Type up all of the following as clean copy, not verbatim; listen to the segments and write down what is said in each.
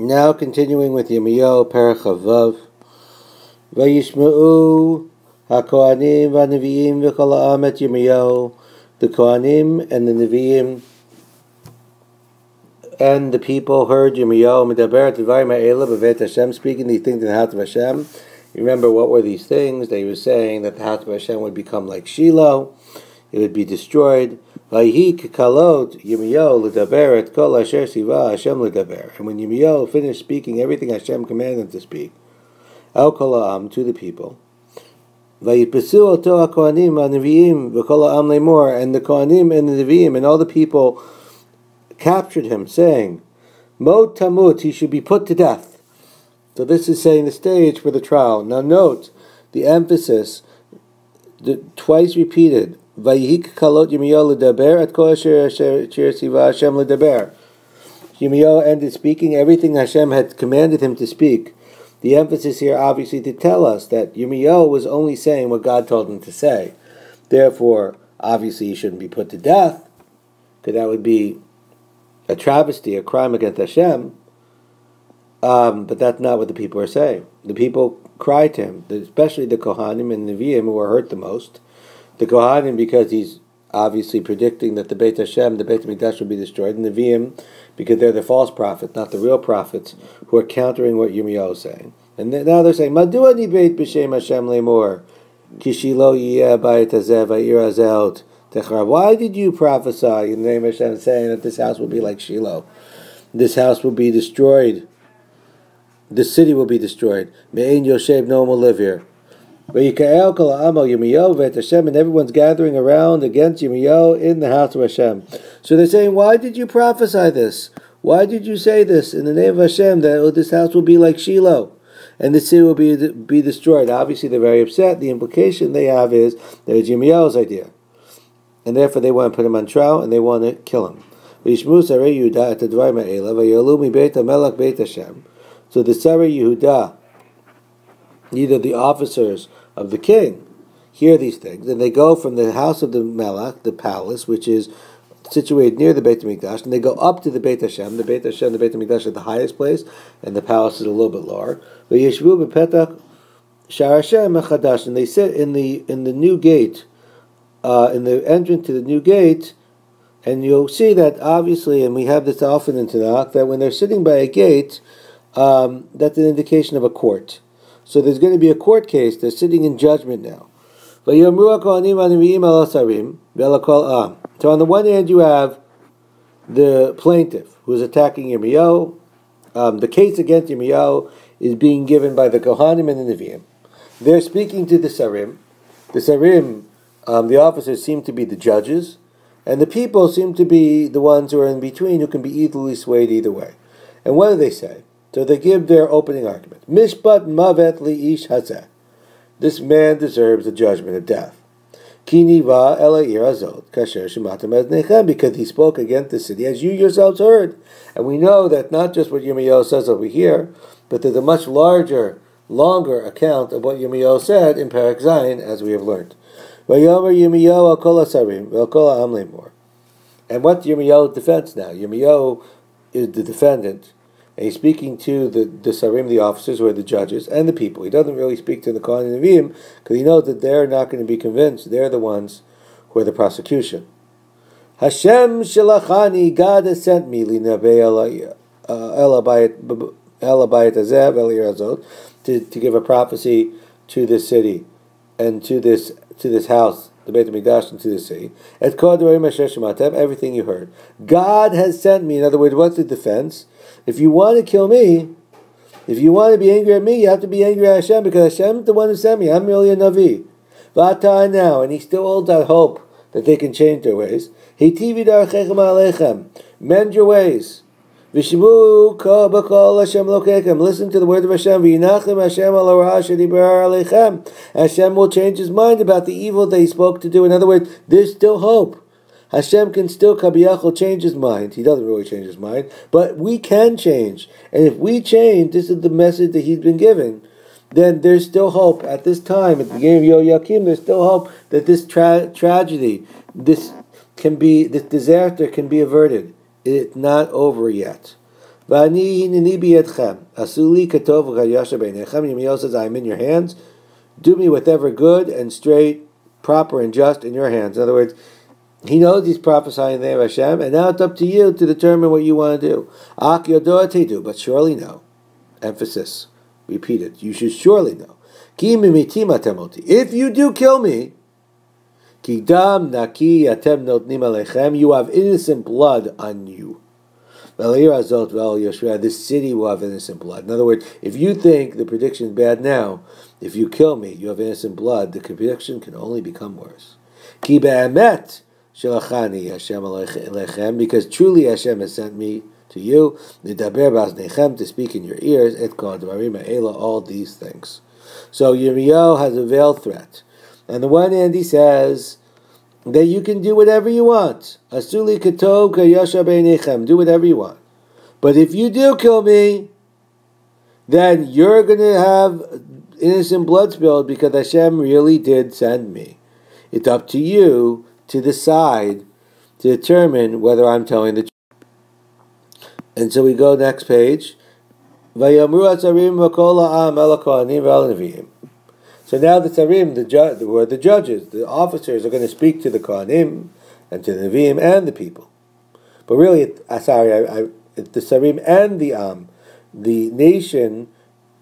Now continuing with Yirmiyahu, Perach Vav. Vayishma'u HaKohanim v'Nevi'im v'Kol Ha'am et Yirmiyahu. The Kohanim and the Nevi'im and the people heard Yirmiyahu Medaber Tevayim Ha'ela B'Vet Hashem, speaking these things in the house of Hashem. You remember what were these things? They were saying that the house of Hashem would become like Shiloh. It would be destroyed. Vayhi Kalot Yirmiyahu L'Daber et Kol Asher Siva Hashem L'Daber. And when Yirmiyahu finished speaking everything Hashem commanded him to speak, El Kol Ha'am, to the people, Vayipesu Oto HaKohanim HaNevi'im V'Kol Ha'am Lemor, and the Kohanim and the Nevi'im and all the people captured him, saying, Mot Tamut, he should be put to death. So this is setting the stage for the trial. Now note the emphasis, twice repeated. Vayihik kalot Yirmiyahu l'daber at kol asher siva Hashem l'daber. Yirmiyahu ended speaking everything Hashem had commanded him to speak. The emphasis here, obviously, to tell us that Yirmiyahu was only saying what God told him to say. Therefore, obviously, he shouldn't be put to death, because that would be a travesty, a crime against Hashem. But that's not what the people are saying. The people cried to him, especially the Kohanim and Nevi'im, who were hurt the most. The Kohanim, because he's obviously predicting that the Beit Hashem, the Beit HaMikdash, will be destroyed. And the Nevi'im, because they're the false prophets, not the real prophets, who are countering what Yirmiyahu is saying. And now they're saying, Madua nibeit b'shem Hashem lemor, kishilo yiyeh bayit hazeh va'ir hazeh techar. Why did you prophesy in the name of Hashem, saying that this house will be like Shiloh? This house will be destroyed. The city will be destroyed. Me'ein Yoshev, no one will live here. And everyone's gathering around against Yirmiyahu in the house of Hashem. So they're saying, why did you prophesy this? Why did you say this in the name of Hashem, that this house will be like Shiloh and the city will be destroyed? Obviously they're very upset. The implication they have is that it's Yirmiyahu's idea, and therefore they want to put him on trial and they want to kill him. So the Sarei Yehuda, either the officers of the king, hear these things, and they go from the house of the Melech, the palace, which is situated near the Beit HaMikdash, and they go up to the Beit Hashem. The Beit Hashem, the Beit HaMikdash is the highest place, and the palace is a little bit lower. And they sit in the new gate, in the entrance to the new gate, and you'll see that obviously, and we have this often in Nach, that when they're sitting by a gate, that's an indication of a court. So there's going to be a court case. They're sitting in judgment now. So on the one hand, you have the plaintiff who is attacking Yirmiyahu. The case against Yirmiyahu is being given by the Kohanim and the Nevi'im. They're speaking to the Sarim. The Sarim, the officers, seem to be the judges, and the people seem to be the ones who are in between, who can be easily swayed either way. And what do they say? So they give their opening argument. Mishpat mavet li ish hazeh. This man deserves a judgment of death. Ki niva ela ir hazot kasher shematem eznechem, because he spoke against the city, as you yourselves heard. And we know that not just what Yirmiyahu says over here, but there's a much longer account of what Yirmiyahu said in Perek Zayin, as we have learned. Vayomer Yirmiyahu al kol hasarim ve'al kol ha'am lemor. And what's Yirmiyahu's defense now? Yirmiyahu is the defendant. And he's speaking to the Sarim, the officers, who are the judges, and the people. He doesn't really speak to the Kohanim and Nevi'im, because he knows that they're not going to be convinced. They're the ones who are the prosecution. Hashem shalachani, God has sent me, to give a prophecy to this city, and to this house, the Beit HaMikdash, and to the city. Everything you heard. God has sent me. In other words, what's the defense? If you want to kill me, if you want to be angry at me, you have to be angry at Hashem, because Hashem is the one who sent me. I'm merely a Navi. V'ata now, and he still holds out hope that they can change their ways. Hitivi darchechem aleichem. Mend your ways. V'shimu kol b'kol Hashem lokechem. Listen to the word of Hashem. V'yinachem Hashem al hara shedibar aleichem. Hashem will change his mind about the evil that he spoke to do. In other words, there's still hope. Hashem can still, Kabiyachol, change his mind. He doesn't really change his mind, but we can change. And if we change, this is the message that he's been given, then there's still hope. At this time, at the beginning of Yoyakim, there's still hope that this tragedy, this disaster can be averted. It's not over yet. V'ani hineni biyadchem. Asuli katov v'chayasha b'nechem. Yirmiyahu says, I am in your hands. Do me whatever good and straight, proper and just in your hands. In other words, he knows he's prophesying in the name of Hashem, and now it's up to you to determine what you want to do. Ak yodoah tedu, but surely know. Emphasis. Repeat it. You should surely know. Ki mimitim atem oti. If you do kill me, ki dam naki atem notnim alechem, you have innocent blood on you. This city will have innocent blood. In other words, if you think the prediction is bad now, if you kill me, you have innocent blood, the prediction can only become worse. Ki be'emet shelachani Hashem alechem, because truly Hashem has sent me to you, to speak in your ears, all these things. So Yirmiyahu has a veiled threat. On the one hand, he says that you can do whatever you want. Asuli katov kayasha beinechem. Do whatever you want. But if you do kill me, then you're going to have innocent blood spilled because Hashem really did send me. It's up to you to decide, to determine whether I'm telling the truth. And so we go next page. So now the tzarim, the judges, the officers, are going to speak to the kohanim and to the neviim and the people. But really, the tzarim and the nation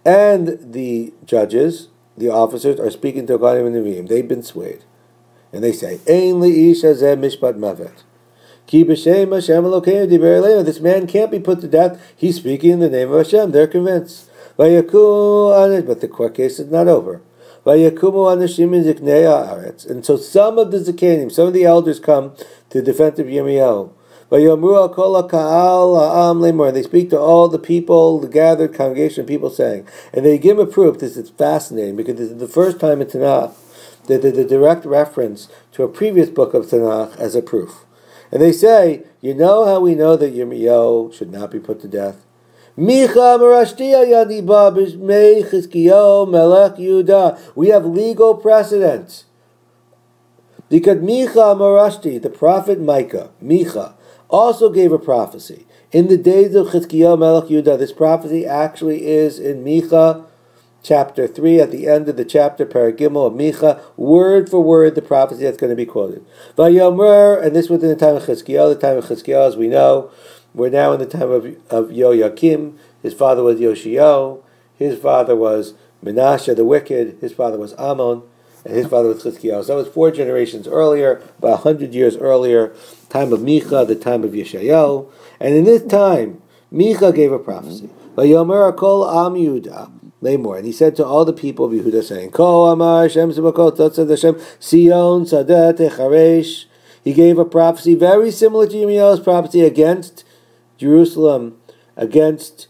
and the judges, the officers, are speaking to kohanim and neviim. They've been swayed, and they say, "Ein li'ish hazeh mishpat mavet." This man can't be put to death. He's speaking in the name of Hashem. They're convinced. But the court case is not over. And so some of the Zikanim, some of the elders come to the defense of Yirmiyahu. And they speak to all the people, the gathered congregation of people, saying, and they give a proof. This is fascinating because this is the first time in Tanakh that the direct reference to a previous book of Tanakh as a proof. And they say, you know how we know that Yirmiyahu should not be put to death? We have legal precedent. Because Micha Marashti, the prophet Micha, also gave a prophecy. In the days of Chizkiyahu Melech Yehuda, this prophecy actually is in Micha chapter 3, at the end of the chapter, Paragimel of Micha, word for word, the prophecy that's going to be quoted. Vayomer, and this was in the time of Chizkiyahu. The time of Chizkiyahu, as we know, we're now in the time of Yoyakim. His father was Yoshiyahu. His father was Menashe the wicked. His father was Ammon. And his father was Chizkiyahu. So that was 4 generations earlier, about 100 years earlier, time of Micha, the time of Yeshayahu. And in this time, Micha gave a prophecy. Vayomer kol am Yehuda. More. And he said to all the people of Yehuda, saying, Ko amar Hashem Tzibakot, Tzad Hashem, Sion Sadet Echaresh. He gave a prophecy very similar to Yirmiyahu's prophecy against Jerusalem, against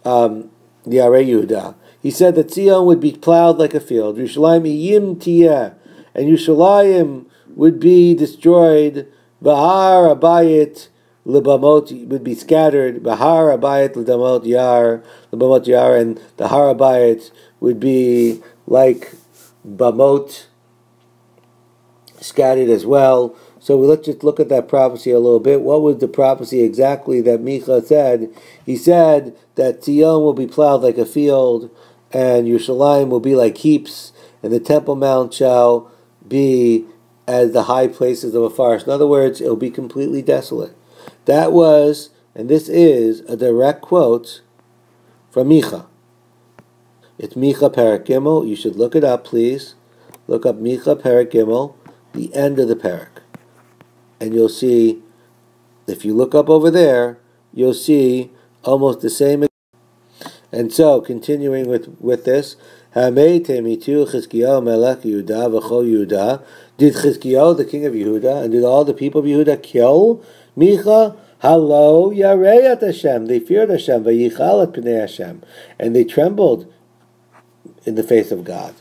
the Arei Yehuda. He said that Sion would be plowed like a field. Yerushalayim iyim tiyeh, and Yerushalayim would be destroyed. V'har abayit Lebamot would be scattered. Bahar Abayit Lebamot Yar, Lebamot Yar, and the Har Abayit would be like Bamot, scattered as well. So let's just look at that prophecy a little bit. What was the prophecy exactly that Micha said? He said that Zion will be plowed like a field, and Yerushalayim will be like heaps, and the Temple Mount shall be as the high places of a forest. In other words, it will be completely desolate. That was, and this is, a direct quote from Micha. It's Micha Perek Gimel. You should look it up, please. Look up Micha Perek Gimel, the end of the Perek. And you'll see, if you look up over there, you'll see almost the same. And so, continuing with this, did Chizkiyahu, the king of Yehuda, and did all the people of Yehuda kill Micha? Hello, Yareyat Hashem. They feared Hashem, Vayichalat Pnei Hashem, and they trembled in the face of God.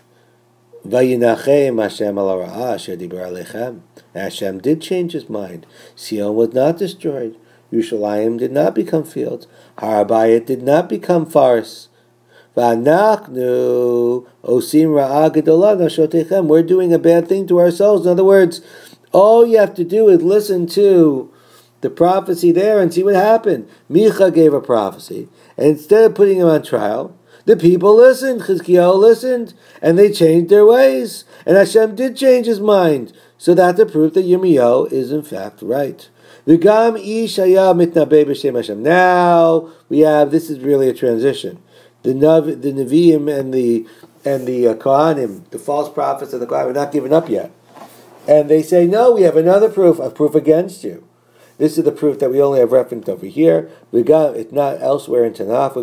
Vayinachem Hashem al ha'ra'ah asher dibar alechem. Hashem did change his mind. Sion was not destroyed. Yerushalayim did not become fields. Har Habayit did not become forests. V'anachnu osim ra'ah gedolah nashotechem. We're doing a bad thing to ourselves. In other words, all you have to do is listen to the prophecy there and see what happened. Micha gave a prophecy, and instead of putting him on trial, the people listened. Chizkiyahu listened, and they changed their ways. And Hashem did change his mind. So that's the proof that Yirmiyahu is in fact right. V'gam ish haya mitnabeh b'shem Hashem. Now we have, this is really a transition. The Nevi'im and the Kohanim, the false prophets and the Kohanim, are not given up yet. And they say, no, we have another proof, a proof against you. This is the proof that we only have referenced over here. It's not elsewhere in Tanakh.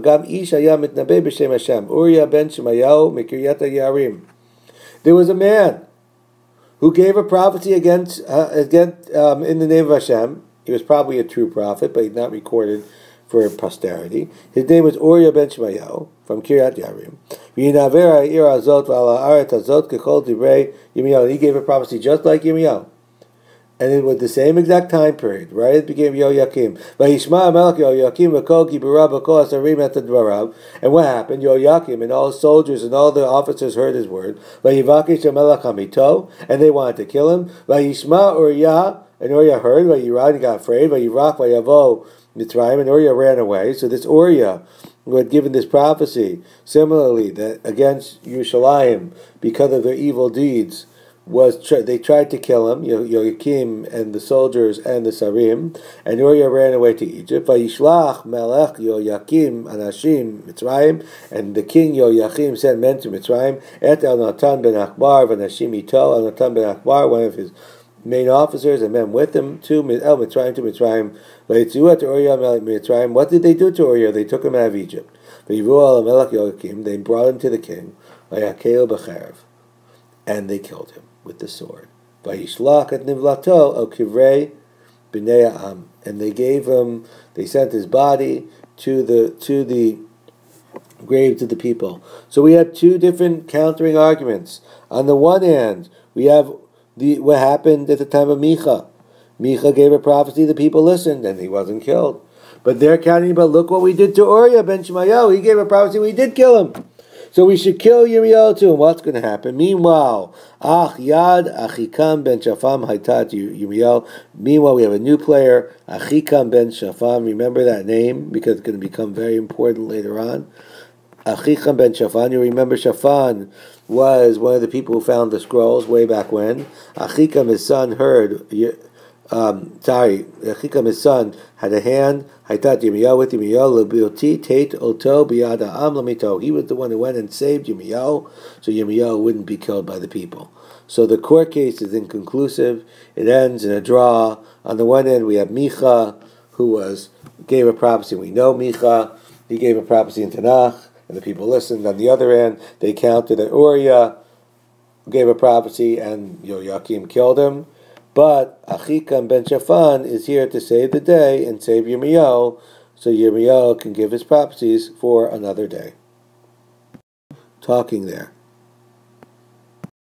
There was a man who gave a prophecy against in the name of Hashem. He was probably a true prophet, but he's not recorded for posterity. His name was Uriah ben Shemayahu from Kiryat Yarim. He gave a prophecy just like Yirmiyahu. And it was the same exact time period, right at the beginning of Yoyakim. And what happened? Yoyakim and all his soldiers and all the officers heard his word. And they wanted to kill him. And Uriah heard. He got afraid. And Uriah ran away. So this Uriah, who had given this prophecy, similarly, that against Yerushalayim, because of their evil deeds, they tried to kill him, Yoyakim and the soldiers and the Sarim, and Uriah ran away to Egypt. Vayishlach melech Yoyakim anashim Mitzrayim, and the king Yoyakim sent men to Mitzrayim. Et el Natan ben Akbar v'nashim ito. El Natan ben Akbar, one of his main officers and men with him, to Mitzrayim. Vayitzu Uriah melech Mitzrayim. What did they do to Uriah? They took him out of Egypt. Vayivu al melech Yoyakim. They brought him to the king. Vayakeu b'cherev, and they killed him with the sword. Vayishlach et nivlato el kivrei b'nei ha'am, and they sent his body to the graves of the people. So we have two different countering arguments. On the one hand, we have what happened at the time of Micha. Micha gave a prophecy, the people listened, and he wasn't killed. But they're counting about, look what we did to Uriah ben Shemayahu. He gave a prophecy, we did kill him. So we should kill Yirmiyahu too. And what's going to happen? Meanwhile, Yad Achikam ben Shafam Haitat Yirmiyahu. Meanwhile, we have a new player, Achikam ben Shafam. Remember that name because it's going to become very important later on. Achikam ben Shafan. You remember Shafan was one of the people who found the scrolls way back when. Achikam, his son, heard. Achikam, his son, had a hand. Haitat Yirmiyahu with Yirmiyahu lebilti tate oto biyad ha'am lamito. He was the one who went and saved Yirmiyahu, so Yirmiyahu wouldn't be killed by the people. So the court case is inconclusive. It ends in a draw. On the one end, we have Micha, who gave a prophecy. We know Micha. He gave a prophecy in Nach, and the people listened. On the other end, they counted that Uriah gave a prophecy, and Yoyakim killed him. But Achikam ben Shafan is here to save the day and save Yirmiyahu, so Yirmiyahu can give his prophecies for another day. Talking there.